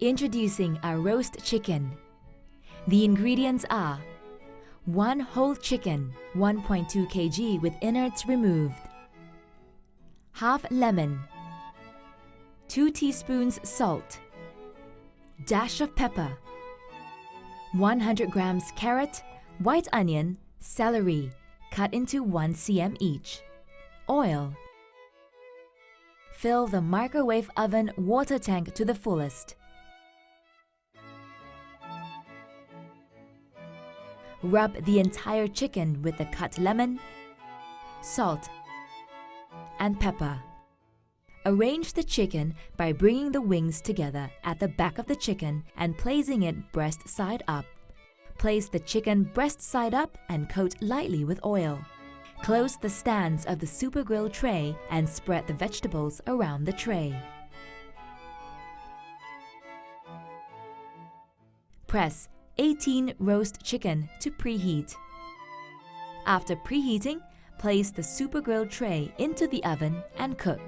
Introducing our roast chicken. The ingredients are 1 whole chicken, 1.2 kg with innards removed, half lemon, 2 teaspoons salt, dash of pepper, 100 grams carrot, white onion, celery, cut into 1 cm each, oil. Fill the microwave oven water tank to the fullest. Rub the entire chicken with the cut lemon, salt, and pepper. Arrange the chicken by bringing the wings together at the back of the chicken and placing it breast side up. Place the chicken breast side up and coat lightly with oil. Close the stands of the Super Grill tray and spread the vegetables around the tray. Press 18 roast chicken to preheat. After preheating, place the Super Grill tray into the oven and cook.